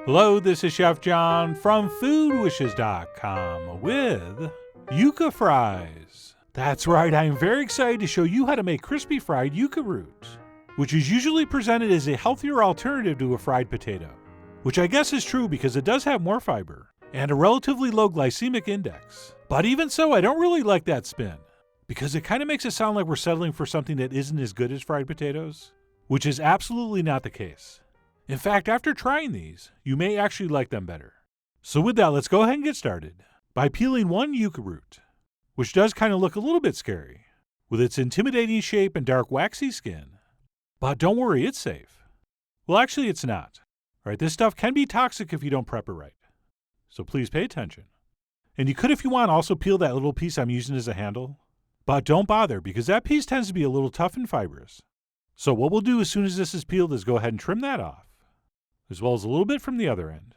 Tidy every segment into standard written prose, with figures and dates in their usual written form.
Hello, this is Chef John from foodwishes.com with Yuca fries. That's right, I am very excited to show you how to make crispy fried yuca roots, which is usually presented as a healthier alternative to a fried potato, which I guess is true because it does have more fiber and a relatively low glycemic index. But even so, I don't really like that spin, because it kind of makes it sound like we're settling for something that isn't as good as fried potatoes, which is absolutely not the case. In fact, after trying these, you may actually like them better. So with that, let's go ahead and get started by peeling one yuca root, which does kind of look a little bit scary, with its intimidating shape and dark waxy skin. But don't worry, it's safe. Well, actually, it's not. Right, this stuff can be toxic if you don't prep it right. So please pay attention. And you could, if you want, also peel that little piece I'm using as a handle. But don't bother, because that piece tends to be a little tough and fibrous. So what we'll do as soon as this is peeled is go ahead and trim that off, as well as a little bit from the other end.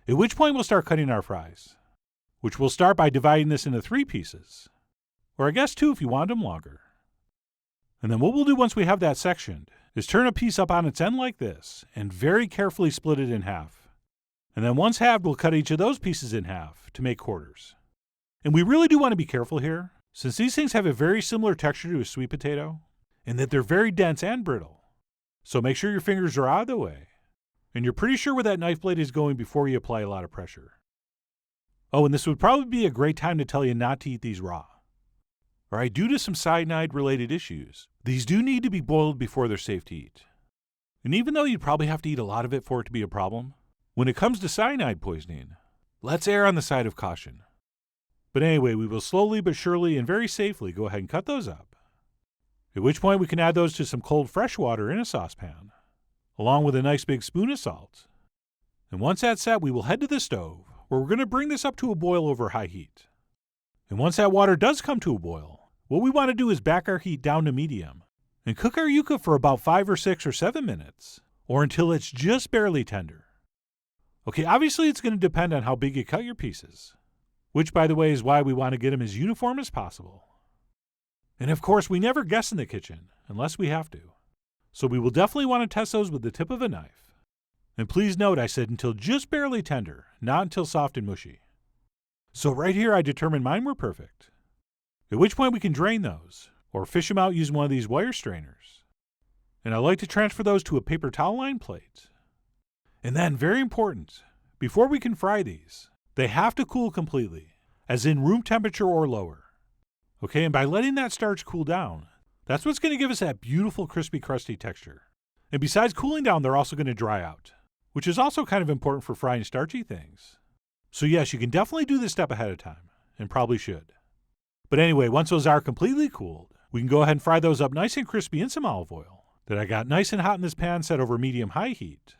At which point we'll start cutting our fries, which we'll start by dividing this into 3 pieces, or I guess 2 if you want them longer. And then what we'll do once we have that sectioned is turn a piece up on its end like this and very carefully split it in half. And then once halved, we'll cut each of those pieces in half to make quarters. And we really do want to be careful here, since these things have a very similar texture to a sweet potato, and that they're very dense and brittle. So make sure your fingers are out of the way, and you're pretty sure where that knife blade is going before you apply a lot of pressure. Oh, and this would probably be a great time to tell you not to eat these raw. Alright, due to some cyanide-related issues, these do need to be boiled before they're safe to eat. And even though you'd probably have to eat a lot of it for it to be a problem, when it comes to cyanide poisoning, let's err on the side of caution. But anyway, we will slowly but surely and very safely go ahead and cut those up. At which point we can add those to some cold fresh water in a saucepan, along with a nice big spoon of salt. And once that's set, we will head to the stove, where we're going to bring this up to a boil over high heat. And once that water does come to a boil, what we want to do is back our heat down to medium, and cook our yuca for about 5 or 6 or 7 minutes, or until it's just barely tender. Okay, obviously it's going to depend on how big you cut your pieces, which by the way is why we want to get them as uniform as possible. And of course, we never guess in the kitchen, unless we have to. So we will definitely want to test those with the tip of a knife. And please note I said until just barely tender, not until soft and mushy. So right here I determined mine were perfect. At which point we can drain those, or fish them out using one of these wire strainers. And I like to transfer those to a paper towel lined plate. And then, very important, before we can fry these, they have to cool completely, as in room temperature or lower. Okay, and by letting that starch cool down, that's what's going to give us that beautiful crispy crusty texture. And besides cooling down, they're also going to dry out, which is also kind of important for frying starchy things. So yes, you can definitely do this step ahead of time, and probably should. But anyway, once those are completely cooled, we can go ahead and fry those up nice and crispy in some olive oil that I got nice and hot in this pan set over medium-high heat.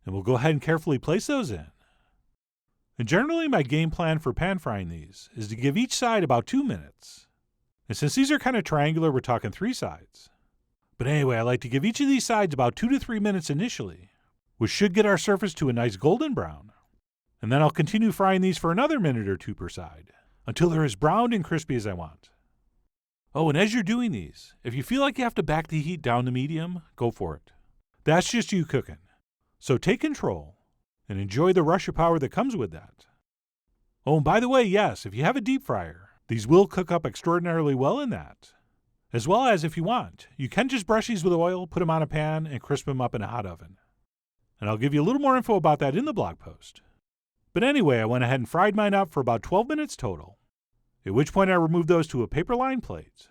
And we'll go ahead and carefully place those in. And generally my game plan for pan frying these is to give each side about 2 minutes. And since these are kind of triangular, we're talking 3 sides. But anyway, I like to give each of these sides about 2 to 3 minutes initially, which should get our surface to a nice golden brown. And then I'll continue frying these for another minute or 2 per side, until they're as browned and crispy as I want. Oh, and as you're doing these, if you feel like you have to back the heat down to medium, go for it. That's just you cooking. So take control, and enjoy the rush of power that comes with that. Oh, and by the way, yes, if you have a deep fryer, these will cook up extraordinarily well in that. As well as, if you want, you can just brush these with oil, put them on a pan, and crisp them up in a hot oven. And I'll give you a little more info about that in the blog post. But anyway, I went ahead and fried mine up for about 12 minutes total, at which point I removed those to a paper-lined plate.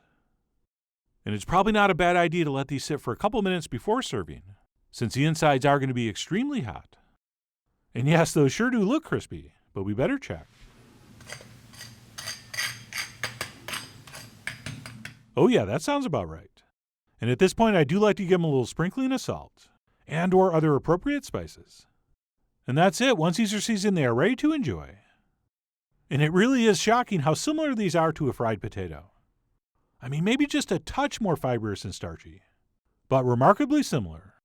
And it's probably not a bad idea to let these sit for a couple minutes before serving, since the insides are going to be extremely hot. And yes, those sure do look crispy, but we better check. Oh yeah, that sounds about right. And at this point I do like to give them a little sprinkling of salt, and or other appropriate spices. And that's it. Once these are seasoned, they are ready to enjoy. And it really is shocking how similar these are to a fried potato. I mean, maybe just a touch more fibrous and starchy, but remarkably similar.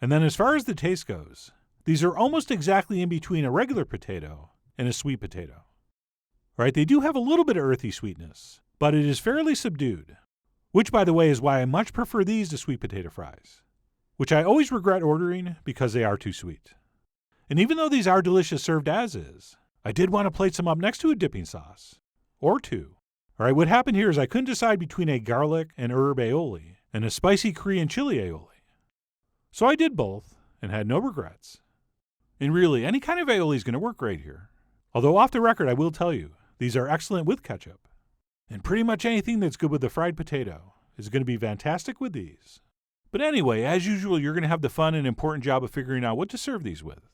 And then as far as the taste goes, these are almost exactly in between a regular potato and a sweet potato. Right? They do have a little bit of earthy sweetness, but it is fairly subdued, which by the way is why I much prefer these to sweet potato fries, which I always regret ordering because they are too sweet. And even though these are delicious served as is, I did want to plate some up next to a dipping sauce. Or two. Alright, what happened here is I couldn't decide between a garlic and herb aioli and a spicy Korean chili aioli. So I did both and had no regrets. And really, any kind of aioli is going to work great here. Although off the record, I will tell you, these are excellent with ketchup. And pretty much anything that's good with the fried potato is going to be fantastic with these. But anyway, as usual, you're going to have the fun and important job of figuring out what to serve these with.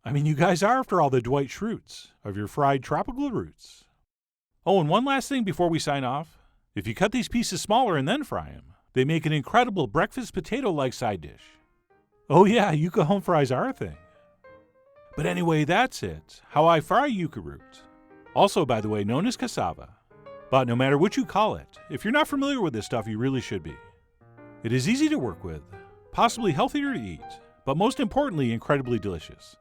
I mean, you guys are, after all, the Dwight Schrutes of your fried tropical roots. Oh, and one last thing before we sign off. If you cut these pieces smaller and then fry them, they make an incredible breakfast potato-like side dish. Oh yeah, Yuca home fries are a thing. But anyway, that's it. How I fry Yuca root. Also, by the way, known as cassava. But no matter what you call it, if you're not familiar with this stuff, you really should be. It is easy to work with, possibly healthier to eat, but most importantly, incredibly delicious.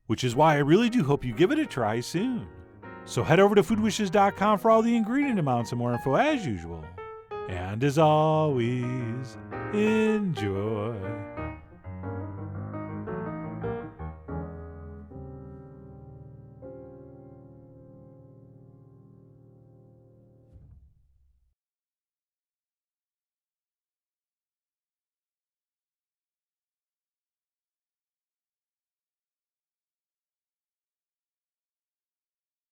Which is why I really do hope you give it a try soon. So head over to foodwishes.com for all the ingredient amounts and more info as usual. And as always, enjoy.